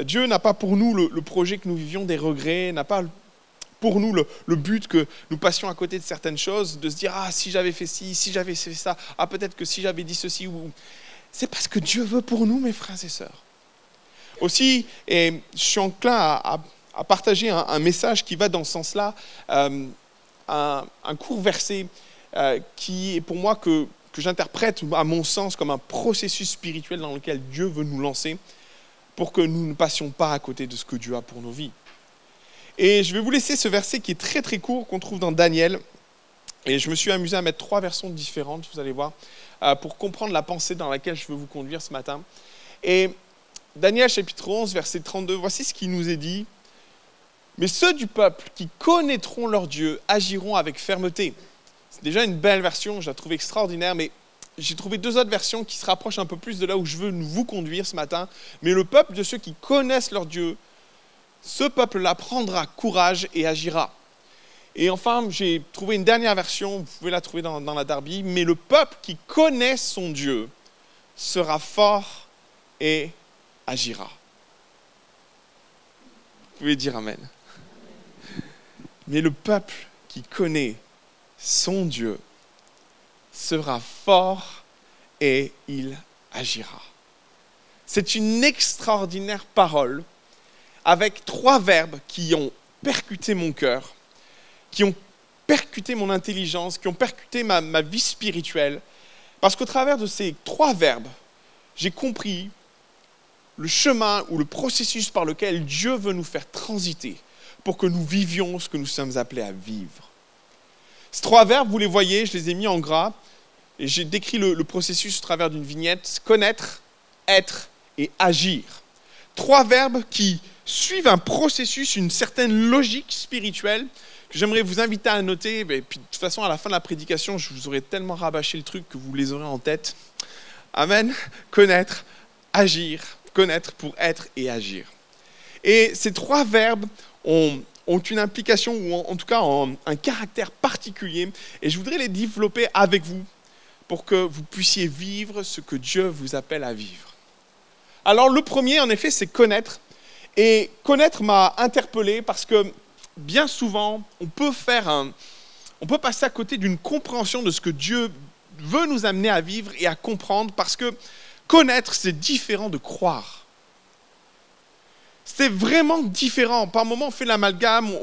Dieu n'a pas pour nous le projet que nous vivions des regrets, n'a pas pour nous le but que nous passions à côté de certaines choses, de se dire « Ah, si j'avais fait ci, si j'avais fait ça, ah, peut-être que si j'avais dit ceci. » C'est pas ce que Dieu veut pour nous, mes frères et sœurs. Aussi, et je suis enclin à partager un message qui va dans ce sens-là, un court verset qui est pour moi que j'interprète à mon sens comme un processus spirituel dans lequel Dieu veut nous lancer pour que nous ne passions pas à côté de ce que Dieu a pour nos vies. Et je vais vous laisser ce verset qui est très très court, qu'on trouve dans Daniel. Et je me suis amusé à mettre 3 versions différentes, vous allez voir, pour comprendre la pensée dans laquelle je veux vous conduire ce matin. Et Daniel chapitre 11, verset 32, voici ce qui nous est dit. « Mais ceux du peuple qui connaîtront leur Dieu agiront avec fermeté. » C'est déjà une belle version, je la trouve extraordinaire, mais j'ai trouvé 2 autres versions qui se rapprochent un peu plus de là où je veux vous conduire ce matin. « Mais le peuple de ceux qui connaissent leur Dieu, ce peuple-là prendra courage et agira. » Et enfin, j'ai trouvé une dernière version, vous pouvez la trouver dans la Darby. « Mais le peuple qui connaît son Dieu sera fort et agira. » Vous pouvez dire Amen. Mais le peuple qui connaît son Dieu sera fort et il agira. C'est une extraordinaire parole avec 3 verbes qui ont percuté mon cœur, qui ont percuté mon intelligence, qui ont percuté ma vie spirituelle. Parce qu'au travers de ces 3 verbes, j'ai compris le chemin ou le processus par lequel Dieu veut nous faire transiter pour que nous vivions ce que nous sommes appelés à vivre. Ces 3 verbes, vous les voyez, je les ai mis en gras, et j'ai décrit le processus au travers d'une vignette, connaître, être et agir. 3 verbes qui suivent un processus, une certaine logique spirituelle que j'aimerais vous inviter à noter. Et puis, de toute façon, à la fin de la prédication, je vous aurai tellement rabâché le truc que vous les aurez en tête. Amen. Connaître, agir, connaître pour être et agir. Et ces 3 verbes ont une implication, ou en tout cas un caractère particulier, et je voudrais les développer avec vous pour que vous puissiez vivre ce que Dieu vous appelle à vivre. Alors le premier, en effet, c'est connaître. Et connaître m'a interpellé parce que bien souvent, on peut passer à côté d'une compréhension de ce que Dieu veut nous amener à vivre et à comprendre, parce que connaître, c'est différent de croire. C'est vraiment différent. Par moments, on fait l'amalgame,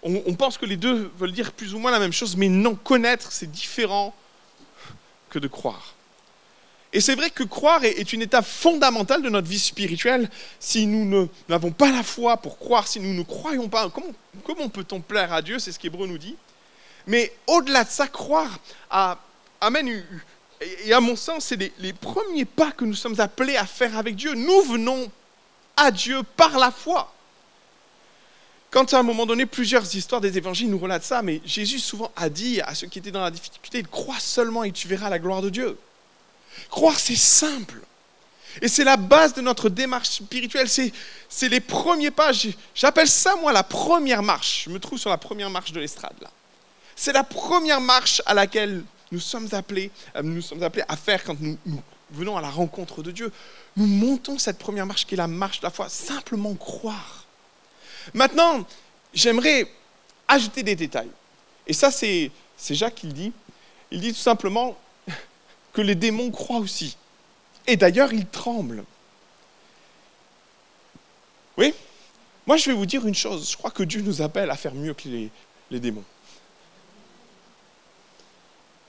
on pense que les deux veulent dire plus ou moins la même chose, mais non, connaître, c'est différent que de croire. Et c'est vrai que croire est une étape fondamentale de notre vie spirituelle. Si nous n'avons pas la foi pour croire, si nous ne croyons pas, comment peut-on plaire à Dieu? C'est ce qu'Hébreu nous dit. Mais au-delà de ça, croire amène, et à mon sens, c'est les premiers pas que nous sommes appelés à faire avec Dieu. Nous venons à Dieu par la foi. Quand à un moment donné, plusieurs histoires des évangiles nous relatent ça, mais Jésus souvent a dit à ceux qui étaient dans la difficulté, crois seulement et tu verras la gloire de Dieu. Croire, c'est simple. Et c'est la base de notre démarche spirituelle. C'est les premiers pas. J'appelle ça, moi, la première marche. Je me trouve sur la première marche de l'estrade, là. C'est la première marche à laquelle nous sommes appelés à faire quand nous venons à la rencontre de Dieu. Nous montons cette première marche qui est la marche de la foi. Simplement croire. Maintenant, j'aimerais ajouter des détails. Et ça, c'est Jacques qui le dit. Il dit tout simplement que les démons croient aussi. Et d'ailleurs, ils tremblent. Oui, moi je vais vous dire une chose. Je crois que Dieu nous appelle à faire mieux que les démons.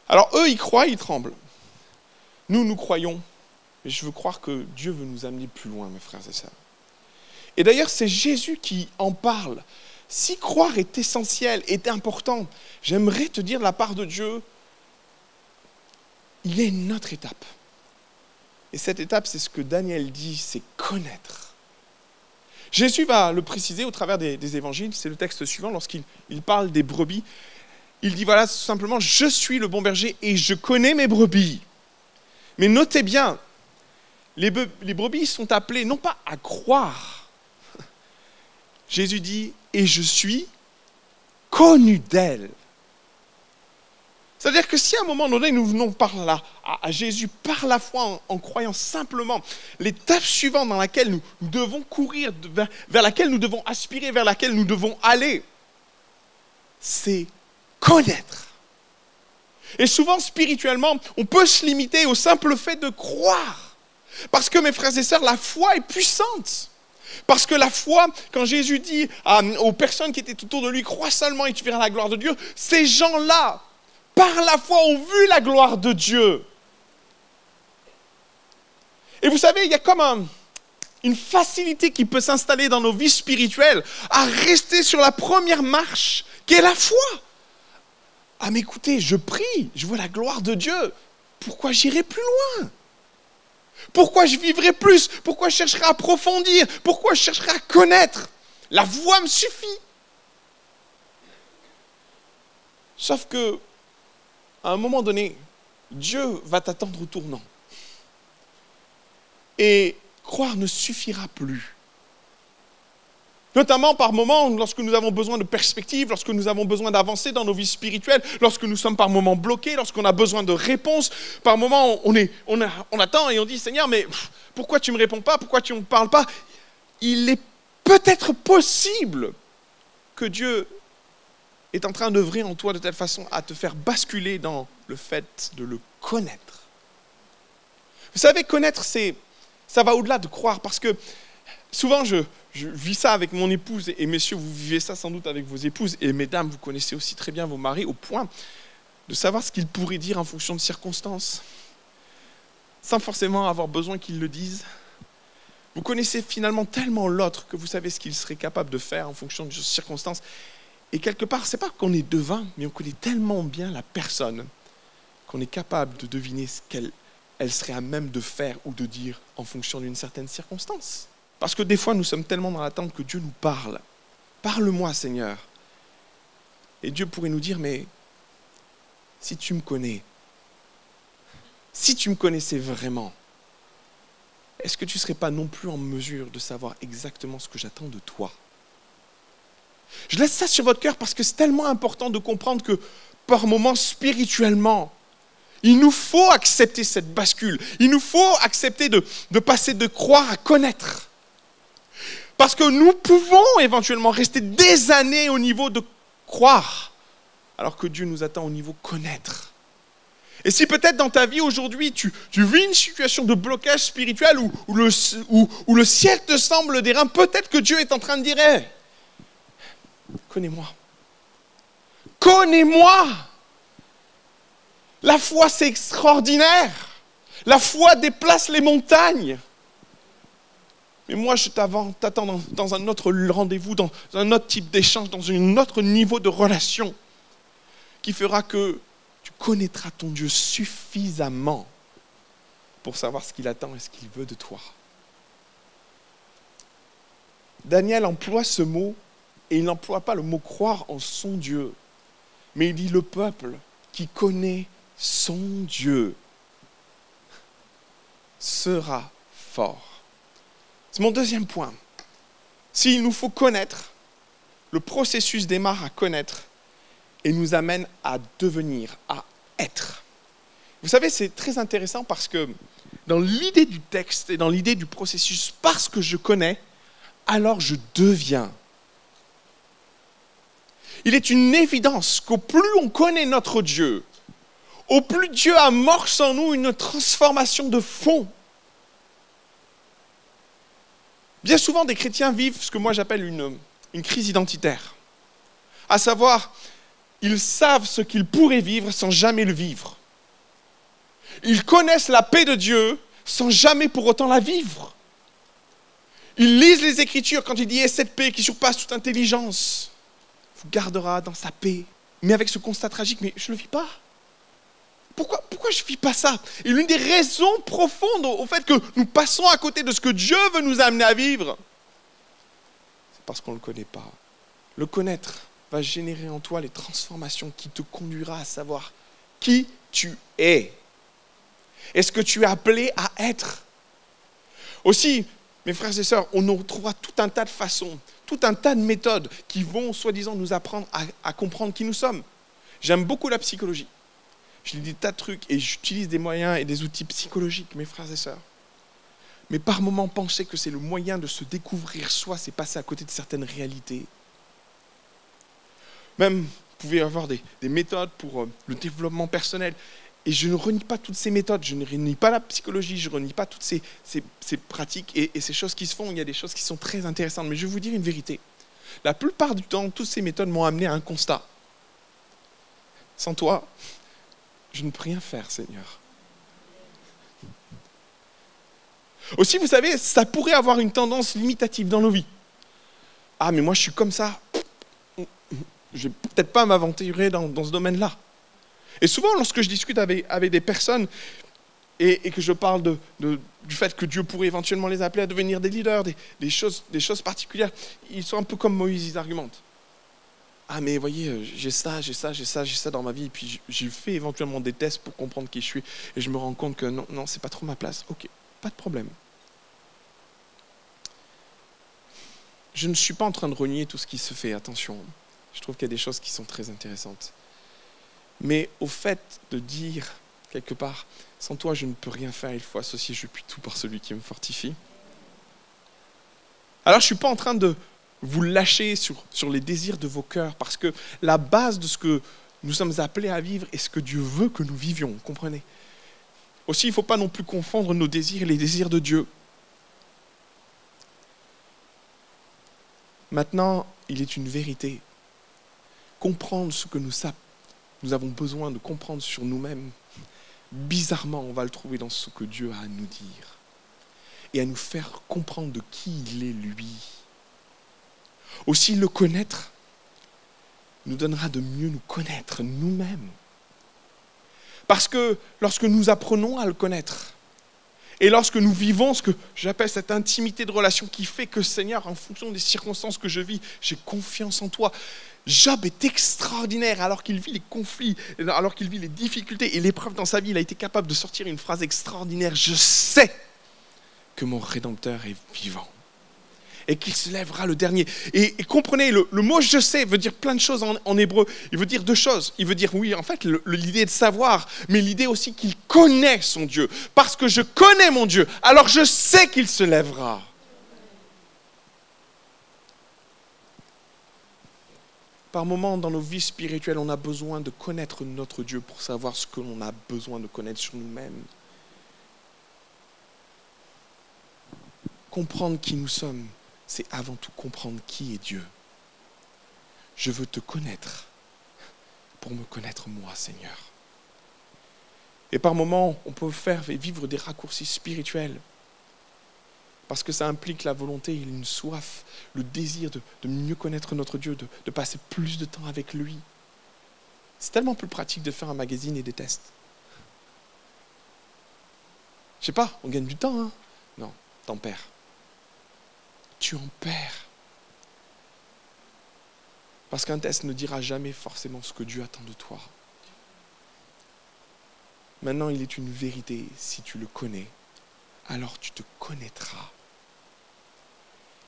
Alors eux, ils croient, ils tremblent. Nous croyons. Mais je veux croire que Dieu veut nous amener plus loin, mes frères et sœurs. Et d'ailleurs, c'est Jésus qui en parle. Si croire est essentiel, est important, j'aimerais te dire de la part de Dieu, il est notre étape. Et cette étape, c'est ce que Daniel dit, c'est connaître. Jésus va le préciser au travers des évangiles, c'est le texte suivant, lorsqu'il parle des brebis. Il dit, voilà, tout simplement, je suis le bon berger et je connais mes brebis. Mais notez bien, les brebis sont appelées non pas à croire. Jésus dit, et je suis connu d'elles. C'est-à-dire que si à un moment donné, nous venons à Jésus par la foi, en croyant simplement, l'étape suivante dans laquelle nous devons courir, vers laquelle nous devons aspirer, vers laquelle nous devons aller, c'est connaître. Et souvent, spirituellement, on peut se limiter au simple fait de croire. Parce que, mes frères et sœurs, la foi est puissante. Parce que la foi, quand Jésus dit aux personnes qui étaient autour de lui, crois seulement et tu verras la gloire de Dieu, ces gens-là, par la foi, ont vu la gloire de Dieu. Et vous savez, il y a comme une facilité qui peut s'installer dans nos vies spirituelles à rester sur la première marche, qui est la foi. Ah mais écoutez, je prie, je vois la gloire de Dieu. Pourquoi j'irai plus loin? Pourquoi je vivrai plus? Pourquoi je chercherai à approfondir? Pourquoi je chercherai à connaître? La foi me suffit. Sauf que, à un moment donné, Dieu va t'attendre au tournant. Et croire ne suffira plus. Notamment par moments, lorsque nous avons besoin de perspective, lorsque nous avons besoin d'avancer dans nos vies spirituelles, lorsque nous sommes par moments bloqués, lorsqu'on a besoin de réponses, par moments on attend et on dit « Seigneur, mais pourquoi tu ne me réponds pas? Pourquoi tu ne me parles pas ?» Il est peut-être possible que Dieu est en train d'œuvrer en toi de telle façon à te faire basculer dans le fait de le connaître. Vous savez, connaître, ça va au-delà de croire, parce que souvent je vis ça avec mon épouse, et messieurs, vous vivez ça sans doute avec vos épouses, et mesdames, vous connaissez aussi très bien vos maris, au point de savoir ce qu'ils pourraient dire en fonction de circonstances, sans forcément avoir besoin qu'ils le disent. Vous connaissez finalement tellement l'autre que vous savez ce qu'il serait capable de faire en fonction de circonstances. Et quelque part, ce n'est pas qu'on est devin, mais on connaît tellement bien la personne qu'on est capable de deviner ce qu'elle serait à même de faire ou de dire en fonction d'une certaine circonstance. Parce que des fois, nous sommes tellement dans l'attente que Dieu nous parle. Parle-moi, Seigneur. Et Dieu pourrait nous dire, mais si tu me connais, si tu me connaissais vraiment, est-ce que tu ne serais pas non plus en mesure de savoir exactement ce que j'attends de toi? Je laisse ça sur votre cœur parce que c'est tellement important de comprendre que par moments, spirituellement, il nous faut accepter cette bascule. Il nous faut accepter de passer de croire à connaître. Parce que nous pouvons éventuellement rester des années au niveau de croire, alors que Dieu nous attend au niveau connaître. Et si peut-être dans ta vie aujourd'hui, tu vis une situation de blocage spirituel où le ciel te semble d'airain, peut-être que Dieu est en train de dire hey, connais-moi. Connais-moi. La foi, c'est extraordinaire. La foi déplace les montagnes. Mais moi, je t'attends dans un autre rendez-vous, dans un autre type d'échange, dans un autre niveau de relation qui fera que tu connaîtras ton Dieu suffisamment pour savoir ce qu'il attend et ce qu'il veut de toi. Daniel emploie ce mot, et il n'emploie pas le mot croire en son Dieu, mais il dit le peuple qui connaît son Dieu sera fort. C'est mon deuxième point. S'il nous faut connaître, le processus démarre à connaître et nous amène à devenir, à être. Vous savez, c'est très intéressant parce que dans l'idée du texte et dans l'idée du processus, parce que je connais, alors je deviens. Il est une évidence qu'au plus on connaît notre Dieu, au plus Dieu amorce en nous une transformation de fond. Bien souvent, des chrétiens vivent ce que moi j'appelle une crise identitaire. À savoir, ils savent ce qu'ils pourraient vivre sans jamais le vivre. Ils connaissent la paix de Dieu sans jamais pour autant la vivre. Ils lisent les Écritures quand il dit « Et cette paix qui surpasse toute intelligence vous gardera dans sa paix. » Mais avec ce constat tragique, mais je ne le vis pas. Pourquoi je ne vis pas ça? Et l'une des raisons profondes au fait que nous passons à côté de ce que Dieu veut nous amener à vivre, c'est parce qu'on ne le connaît pas. Le connaître va générer en toi les transformations qui te conduira à savoir qui tu es. Et ce que tu es appelé à être. Aussi, mes frères et sœurs, on nous trouvera tout un tas de façons, tout un tas de méthodes qui vont, soi-disant, nous apprendre à comprendre qui nous sommes. J'aime beaucoup la psychologie. je lis des tas de trucs et j'utilise des moyens et des outils psychologiques, mes frères et sœurs. Mais par moments, penser que c'est le moyen de se découvrir soi, c'est passer à côté de certaines réalités. Même, vous pouvez avoir des méthodes pour le développement personnel. Et je ne renie pas toutes ces méthodes, je ne renie pas la psychologie, je ne renie pas toutes ces pratiques et ces choses qui se font. Il y a des choses qui sont très intéressantes. Mais je vais vous dire une vérité. La plupart du temps, toutes ces méthodes m'ont amené à un constat. Sans toi, je ne peux rien faire, Seigneur. Aussi, vous savez, ça pourrait avoir une tendance limitative dans nos vies. Ah, mais moi, je suis comme ça. Je ne vais peut-être pas m'aventurer dans ce domaine-là. Et souvent, lorsque je discute avec des personnes et que je parle du fait que Dieu pourrait éventuellement les appeler à devenir des leaders, des choses particulières, ils sont un peu comme Moïse, ils argumentent. Ah mais voyez, j'ai ça dans ma vie, et puis j'ai fait éventuellement des tests pour comprendre qui je suis, et je me rends compte que non, c'est pas trop ma place. Ok, pas de problème. Je ne suis pas en train de renier tout ce qui se fait, attention. Je trouve qu'il y a des choses qui sont très intéressantes. Mais au fait de dire, quelque part, sans toi je ne peux rien faire, il faut associer je puis tout par celui qui me fortifie. Alors je ne suis pas en train de vous lâcher sur les désirs de vos cœurs, parce que la base de ce que nous sommes appelés à vivre est ce que Dieu veut que nous vivions, comprenez ? Aussi, il ne faut pas non plus confondre nos désirs et les désirs de Dieu. Maintenant, il est une vérité. Comprendre ce que nous avons besoin de comprendre sur nous-mêmes, bizarrement, on va le trouver dans ce que Dieu a à nous dire et à nous faire comprendre de qui il est, lui. Aussi, le connaître nous donnera de mieux nous connaître nous-mêmes. Parce que lorsque nous apprenons à le connaître, et lorsque nous vivons ce que j'appelle cette intimité de relation qui fait que, Seigneur, en fonction des circonstances que je vis, j'ai confiance en toi. Job est extraordinaire alors qu'il vit les conflits, alors qu'il vit les difficultés et l'épreuve dans sa vie. Il a été capable de sortir une phrase extraordinaire. Je sais que mon Rédempteur est vivant et qu'il se lèvera le dernier. Et comprenez, le mot « je sais » veut dire plein de choses en hébreu. Il veut dire deux choses. Il veut dire, oui, en fait, l'idée de savoir, mais l'idée aussi qu'il connaît son Dieu. Parce que je connais mon Dieu, alors je sais qu'il se lèvera. Par moments, dans nos vies spirituelles, on a besoin de connaître notre Dieu pour savoir ce que l'on a besoin de connaître sur nous-mêmes. Comprendre qui nous sommes, c'est avant tout comprendre qui est Dieu. Je veux te connaître pour me connaître moi, Seigneur. Et par moments, on peut faire et vivre des raccourcis spirituels parce que ça implique la volonté et une soif, le désir de mieux connaître notre Dieu, de passer plus de temps avec lui. C'est tellement plus pratique de faire un magazine et des tests. Je sais pas, on gagne du temps, hein ? Non, t'en perds. Tu en perds. Parce qu'un test ne dira jamais forcément ce que Dieu attend de toi. Maintenant, il est une vérité, si tu le connais, alors tu te connaîtras.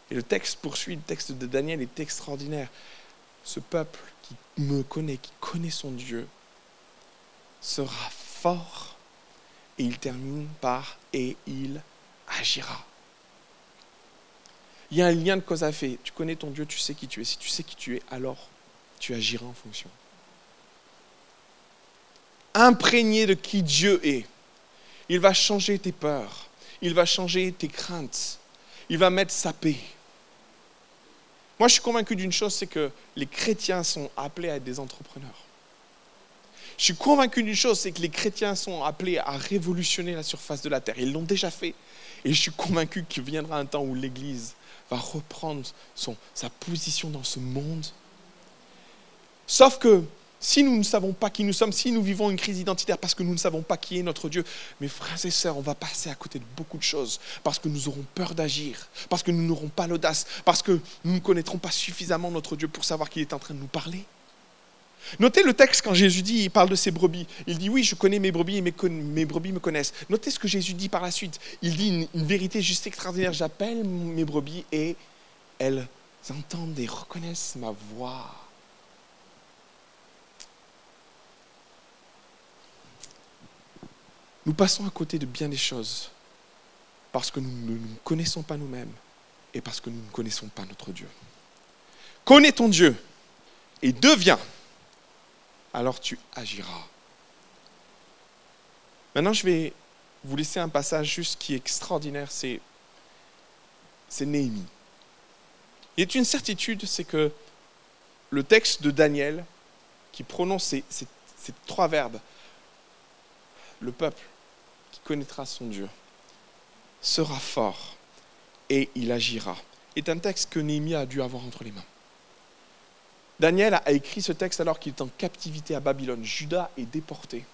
Et le texte poursuit, le texte de Daniel est extraordinaire. Ce peuple qui me connaît, qui connaît son Dieu, sera fort. Et il termine par « et il agira ». Il y a un lien de cause à effet. Tu connais ton Dieu, tu sais qui tu es. Si tu sais qui tu es, alors tu agiras en fonction. Imprégné de qui Dieu est, il va changer tes peurs, il va changer tes craintes, il va mettre sa paix. Moi, je suis convaincu d'une chose, c'est que les chrétiens sont appelés à être des entrepreneurs. Je suis convaincu d'une chose, c'est que les chrétiens sont appelés à révolutionner la surface de la terre. Ils l'ont déjà fait. Et je suis convaincu qu'il viendra un temps où l'Église va reprendre sa position dans ce monde. Sauf que si nous ne savons pas qui nous sommes, si nous vivons une crise identitaire parce que nous ne savons pas qui est notre Dieu, mes frères et sœurs, on va passer à côté de beaucoup de choses parce que nous aurons peur d'agir, parce que nous n'aurons pas l'audace, parce que nous ne connaîtrons pas suffisamment notre Dieu pour savoir qu'il est en train de nous parler. Notez le texte quand Jésus dit, il parle de ses brebis. Il dit oui, je connais mes brebis et mes brebis me connaissent. Notez ce que Jésus dit par la suite. Il dit une vérité juste extraordinaire. J'appelle mes brebis et elles entendent et reconnaissent ma voix. nous passons à côté de bien des choses parce que nous ne nous connaissons pas nous-mêmes et parce que nous ne connaissons pas notre Dieu. Connais ton Dieu et deviens, alors tu agiras. Maintenant, je vais vous laisser un passage juste qui est extraordinaire, c'est Néhémie. Il y a une certitude, c'est que le texte de Daniel qui prononce ces 3 verbes, le peuple qui connaîtra son Dieu sera fort et il agira, est un texte que Néhémie a dû avoir entre les mains. Daniel a écrit ce texte alors qu'il est en captivité à Babylone. Juda est déporté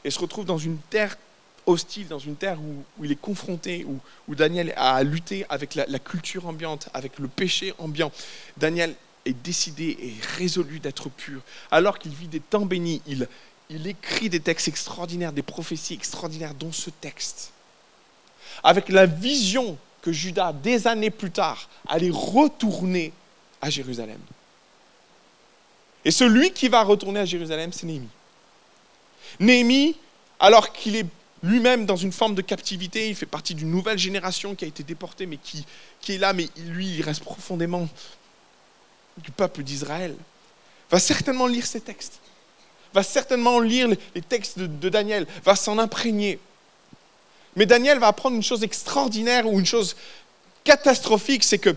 et se retrouve dans une terre hostile, dans une terre où il est confronté, où Daniel a à lutter avec la culture ambiante, avec le péché ambiant. Daniel est décidé et résolu d'être pur. Alors qu'il vit des temps bénis, il écrit des textes extraordinaires, des prophéties extraordinaires, dont ce texte. Avec la vision que Juda, des années plus tard, allait retourner à Jérusalem. Et celui qui va retourner à Jérusalem, c'est Néhémie. Néhémie, alors qu'il est lui-même dans une forme de captivité, il fait partie d'une nouvelle génération qui a été déportée, mais qui est là, mais lui, il reste profondément du peuple d'Israël, va certainement lire ces textes, va certainement lire les textes de Daniel, va s'en imprégner. Mais Daniel va apprendre une chose extraordinaire ou une chose catastrophique, c'est que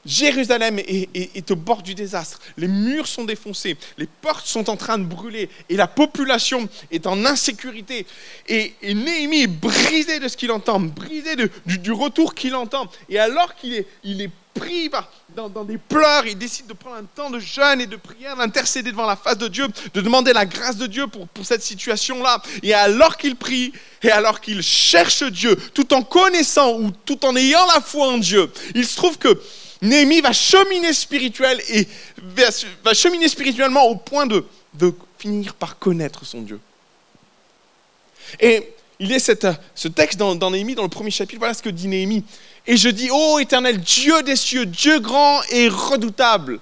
Jérusalem est au bord du désastre, les murs sont défoncés, les portes sont en train de brûler et la population est en insécurité. Et Néhémie est brisé de ce qu'il entend, brisé du retour qu'il entend. Et alors qu'il est pris dans des pleurs, il décide de prendre un temps de jeûne et de prière, d'intercéder devant la face de Dieu, de demander la grâce de Dieu pour cette situation-là. Et alors qu'il prie, et alors qu'il cherche Dieu, tout en connaissant ou tout en ayant la foi en Dieu, il se trouve que Néhémie va cheminer spirituellement au point de finir par connaître son Dieu. Et il y a ce texte dans Néhémie, dans le premier chapitre, voilà ce que dit Néhémie. Et je dis, ô Éternel, Dieu des cieux, Dieu grand et redoutable,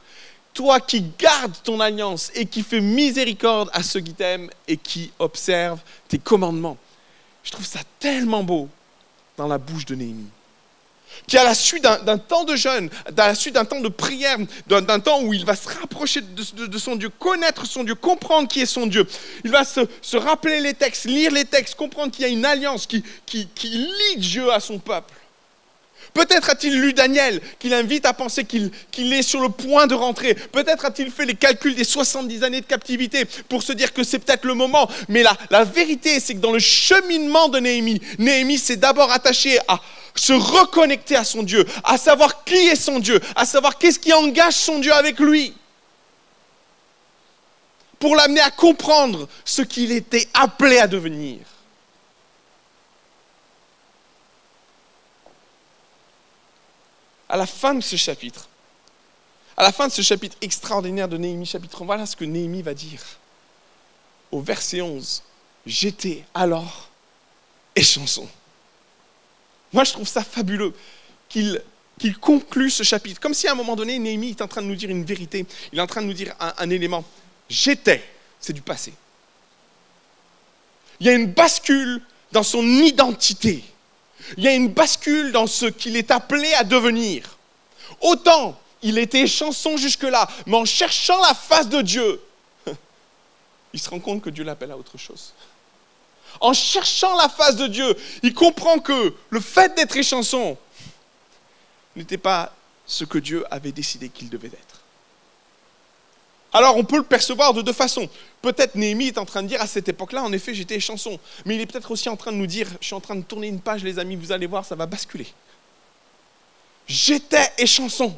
toi qui gardes ton alliance et qui fais miséricorde à ceux qui t'aiment et qui observent tes commandements. Je trouve ça tellement beau dans la bouche de Néhémie. Qui à la suite d'un temps de jeûne, à la suite d'un temps de prière, d'un temps où il va se rapprocher de son Dieu, connaître son Dieu, comprendre qui est son Dieu. Il va se rappeler les textes, lire les textes, comprendre qu'il y a une alliance qui lie Dieu à son peuple. Peut-être a-t-il lu Daniel, qui l'invite à penser qu'il est sur le point de rentrer. Peut-être a-t-il fait les calculs des 70 années de captivité pour se dire que c'est peut-être le moment. Mais la vérité, c'est que dans le cheminement de Néhémie s'est d'abord attaché à se reconnecter à son Dieu, à savoir qui est son Dieu, à savoir qu'est-ce qui engage son Dieu avec lui, pour l'amener à comprendre ce qu'il était appelé à devenir. À la fin de ce chapitre extraordinaire de Néhémie, chapitre 1, voilà ce que Néhémie va dire. Au verset 11, j'étais alors échanson. Moi, je trouve ça fabuleux qu'il conclue ce chapitre. Comme si à un moment donné, Néhémie est en train de nous dire une vérité. Il est en train de nous dire un élément. J'étais, c'est du passé. Il y a une bascule dans son identité. Il y a une bascule dans ce qu'il est appelé à devenir. Autant il était chanson jusque-là, mais en cherchant la face de Dieu, il se rend compte que Dieu l'appelle à autre chose. En cherchant la face de Dieu, il comprend que le fait d'être échanson n'était pas ce que Dieu avait décidé qu'il devait être. Alors on peut le percevoir de 2 façons. Peut-être Néhémie est en train de dire à cette époque-là, en effet, j'étais échanson. Mais il est peut-être aussi en train de nous dire, je suis en train de tourner une page, les amis, vous allez voir, ça va basculer. J'étais échanson.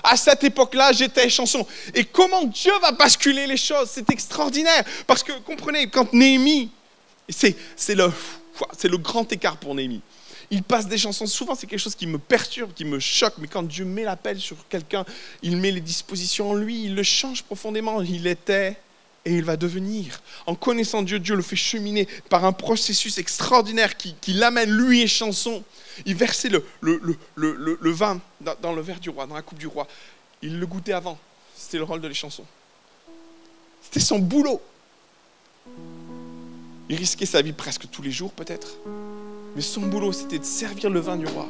À cette époque-là, j'étais échanson. Et comment Dieu va basculer les choses, c'est extraordinaire. Parce que, comprenez, quand Néhémie, c'est le grand écart pour Néhémie. Il passe des chansons, souvent c'est quelque chose qui me perturbe, qui me choque, mais quand Dieu met l'appel sur quelqu'un, il met les dispositions en lui, il le change profondément. Il était et il va devenir. En connaissant Dieu, Dieu le fait cheminer par un processus extraordinaire qui l'amène, lui et chanson. Il versait le vin dans le verre du roi, dans la coupe du roi. Il le goûtait avant. C'était le rôle de les chansons. C'était son boulot. Il risquait sa vie presque tous les jours peut-être. Mais son boulot, c'était de servir le vin du roi.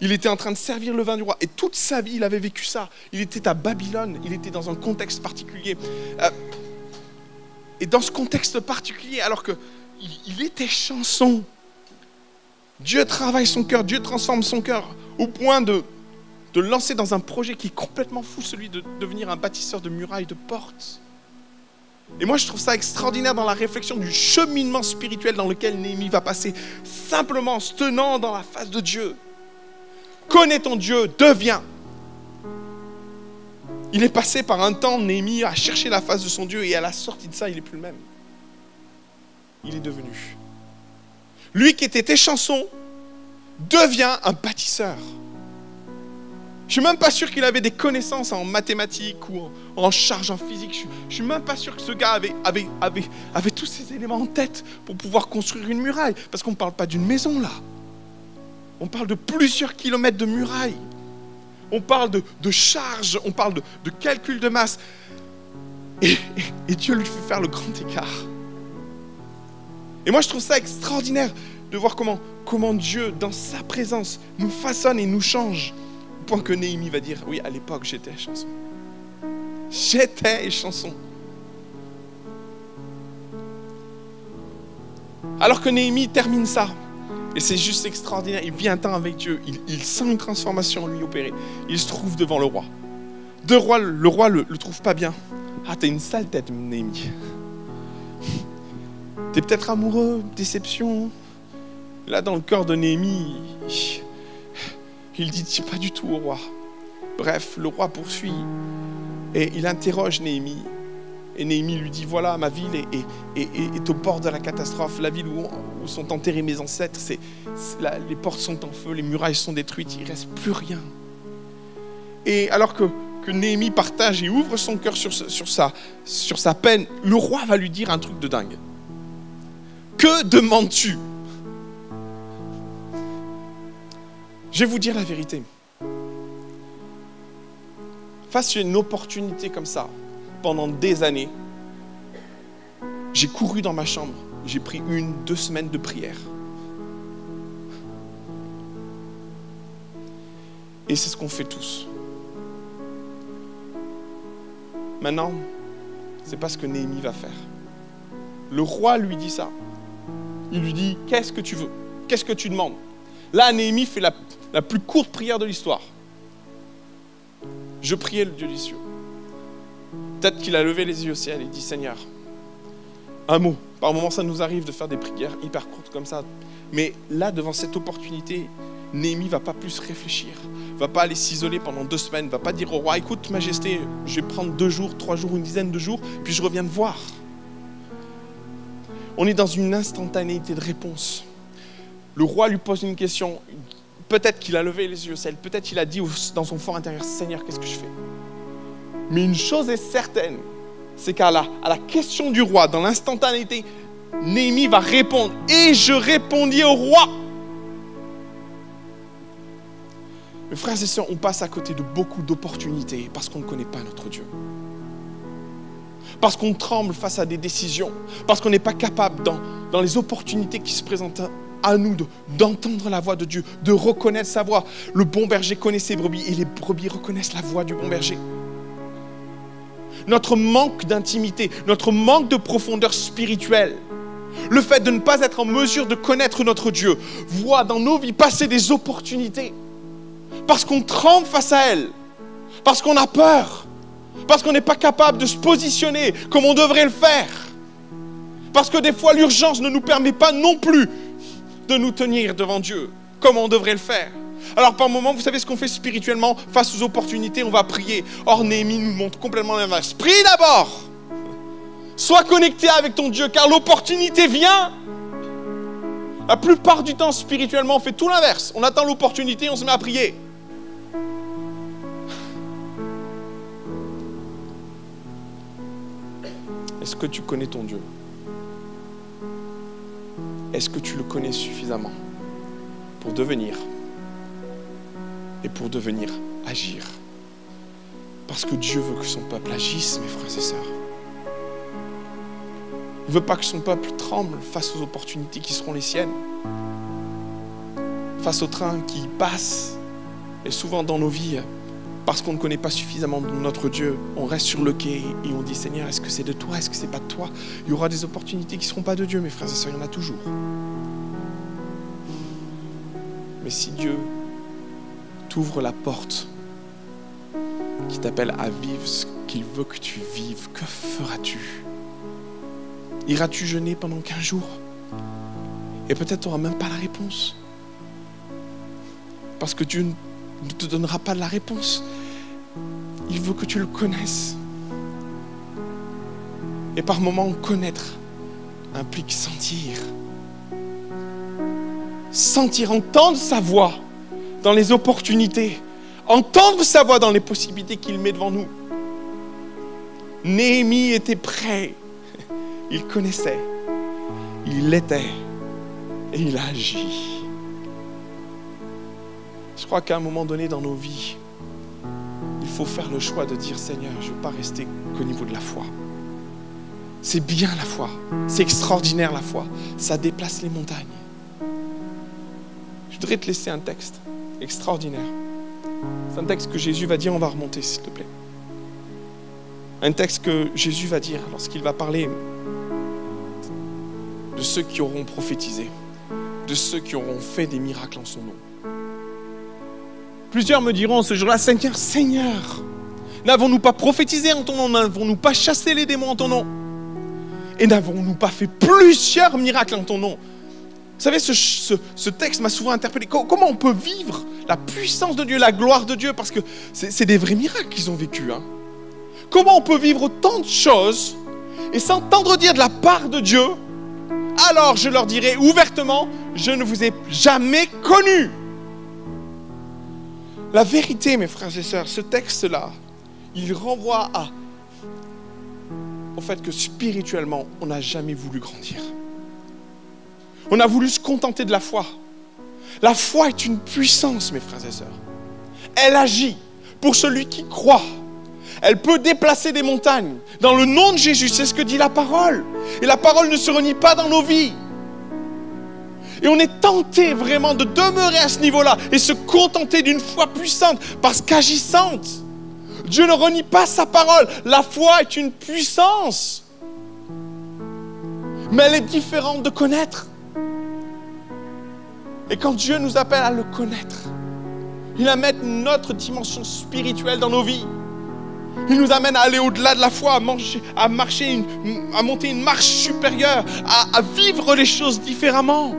Il était en train de servir le vin du roi. Et toute sa vie, il avait vécu ça. Il était à Babylone. Il était dans un contexte particulier. Et dans ce contexte particulier, alors qu'il était chanson, Dieu travaille son cœur, Dieu transforme son cœur au point de le lancer dans un projet qui est complètement fou, celui de devenir un bâtisseur de murailles, de portes. Et moi, je trouve ça extraordinaire dans la réflexion du cheminement spirituel dans lequel Néhémie va passer, simplement en se tenant dans la face de Dieu. Connais ton Dieu, deviens. Il est passé par un temps, Néhémie, à chercher la face de son Dieu, et à la sortie de ça, il n'est plus le même. Il est devenu. Lui qui était échanson devient un bâtisseur. Je ne suis même pas sûr qu'il avait des connaissances en mathématiques ou en charge en physique. Je ne suis même pas sûr que ce gars avait tous ces éléments en tête pour pouvoir construire une muraille. Parce qu'on ne parle pas d'une maison là. On parle de plusieurs kilomètres de murailles. On parle de charge, on parle de calcul de masse. Et Dieu lui fait faire le grand écart. Et moi je trouve ça extraordinaire de voir comment Dieu, dans sa présence, nous façonne et nous change. Au point que Néhémie va dire, oui, à l'époque, j'étais chanson. J'étais chanson. Alors que Néhémie termine ça, et c'est juste extraordinaire, il vit un temps avec Dieu, il sent une transformation en lui opérer. Il se trouve devant le roi. Le roi le trouve pas bien. Ah, t'as une sale tête, Néhémie. T'es peut-être amoureux, déception. Là, dans le cœur de Néhémie, il dit pas du tout au roi. Bref, le roi poursuit et il interroge Néhémie. Et Néhémie lui dit, voilà, ma ville est au bord de la catastrophe. La ville où sont enterrés mes ancêtres, les portes sont en feu, les murailles sont détruites, il ne reste plus rien. Et alors que Néhémie partage et ouvre son cœur sur sa peine, le roi va lui dire un truc de dingue. Que demandes-tu ? Je vais vous dire la vérité. Face à une opportunité comme ça, pendant des années, j'ai couru dans ma chambre, j'ai pris 1-2 semaines de prière. Et c'est ce qu'on fait tous. Maintenant, c'est pas ce que Néhémie va faire. Le roi lui dit ça. Il lui dit, qu'est-ce que tu veux ? Qu'est-ce que tu demandes ? Là, Néhémie fait la plus courte prière de l'histoire. Je priais le Dieu des cieux. Peut-être qu'il a levé les yeux au ciel et dit, Seigneur, un mot. Par moments, ça nous arrive de faire des prières hyper courtes comme ça. Mais là, devant cette opportunité, Néhémie ne va pas plus réfléchir. Ne va pas aller s'isoler pendant 2 semaines. Ne va pas dire au roi, écoute, Majesté, je vais prendre 2 jours, 3 jours, une dizaine de jours, puis je reviens te voir. On est dans une instantanéité de réponse. Le roi lui pose une question. Peut-être qu'il a levé les yeux au ciel. Peut-être qu'il a dit dans son fort intérieur, Seigneur, qu'est-ce que je fais ? Mais une chose est certaine, c'est qu'à la question du roi, dans l'instantanéité, Néhémie va répondre. Et je répondis au roi. Mes frères et sœurs, on passe à côté de beaucoup d'opportunités parce qu'on ne connaît pas notre Dieu. Parce qu'on tremble face à des décisions. Parce qu'on n'est pas capable, dans les opportunités qui se présentent à nous, d'entendre la voix de Dieu, de reconnaître sa voix. Le bon berger connaît ses brebis et les brebis reconnaissent la voix du bon berger. Notre manque d'intimité, notre manque de profondeur spirituelle, le fait de ne pas être en mesure de connaître notre Dieu, voit dans nos vies passer des opportunités parce qu'on tremble face à elles, parce qu'on a peur, parce qu'on n'est pas capable de se positionner comme on devrait le faire, parce que des fois l'urgence ne nous permet pas non plus de nous tenir devant Dieu comme on devrait le faire. Alors par moments, vous savez ce qu'on fait spirituellement face aux opportunités, on va prier. Or Néhémie nous montre complètement l'inverse. Prie d'abord. Sois connecté avec ton Dieu car l'opportunité vient. La plupart du temps spirituellement, on fait tout l'inverse. On attend l'opportunité, on se met à prier. Est-ce que tu connais ton Dieu ? Est-ce que tu le connais suffisamment pour devenir agir? Parce que Dieu veut que son peuple agisse, mes frères et sœurs. Il ne veut pas que son peuple tremble face aux opportunités qui seront les siennes, face au train qui passe. Et souvent dans nos vies, parce qu'on ne connaît pas suffisamment notre Dieu, on reste sur le quai et on dit « Seigneur, est-ce que c'est de toi? Est-ce que c'est pas de toi ?» Il y aura des opportunités qui ne seront pas de Dieu, mes frères et sœurs, il y en a toujours. Mais si Dieu t'ouvre la porte, qui t'appelle à vivre ce qu'il veut que tu vives, que feras-tu? Iras-tu jeûner pendant 15 jours? Et peut-être tu n'auras même pas la réponse. Parce que Dieu ne te donnera pas la réponse. Il veut que tu le connaisses. Et par moments, connaître implique sentir. Sentir, entendre sa voix dans les opportunités. Entendre sa voix dans les possibilités qu'il met devant nous. Néhémie était prêt. Il connaissait. Il l'était. Et il a agi. Je crois qu'à un moment donné dans nos vies, il faut faire le choix de dire « Seigneur, je ne veux pas rester qu'au niveau de la foi. » C'est bien la foi. C'est extraordinaire la foi. Ça déplace les montagnes. Je voudrais te laisser un texte extraordinaire. C'est un texte que Jésus va dire, on va remonter s'il te plaît. Un texte que Jésus va dire lorsqu'il va parler de ceux qui auront prophétisé, de ceux qui auront fait des miracles en son nom. Plusieurs me diront ce jour-là, Seigneur, Seigneur, n'avons-nous pas prophétisé en ton nom? N'avons-nous pas chassé les démons en ton nom? Et n'avons-nous pas fait plusieurs miracles en ton nom? Vous savez, ce texte m'a souvent interpellé. Comment on peut vivre la puissance de Dieu, la gloire de Dieu? Parce que c'est des vrais miracles qu'ils ont vécu. Hein. Comment on peut vivre autant de choses et s'entendre dire de la part de Dieu? Alors je leur dirai ouvertement, je ne vous ai jamais connus. La vérité, mes frères et sœurs, ce texte-là, il renvoie au fait que spirituellement, on n'a jamais voulu grandir. On a voulu se contenter de la foi. La foi est une puissance, mes frères et sœurs. Elle agit pour celui qui croit. Elle peut déplacer des montagnes. Dans le nom de Jésus, c'est ce que dit la parole. Et la parole ne se renie pas dans nos vies. Et on est tenté vraiment de demeurer à ce niveau-là et se contenter d'une foi puissante parce qu'agissante. Dieu ne renie pas sa parole. La foi est une puissance. Mais elle est différente de connaître. Et quand Dieu nous appelle à le connaître, il amène notre dimension spirituelle dans nos vies. Il nous amène à aller au-delà de la foi, à monter une marche supérieure, à vivre les choses différemment.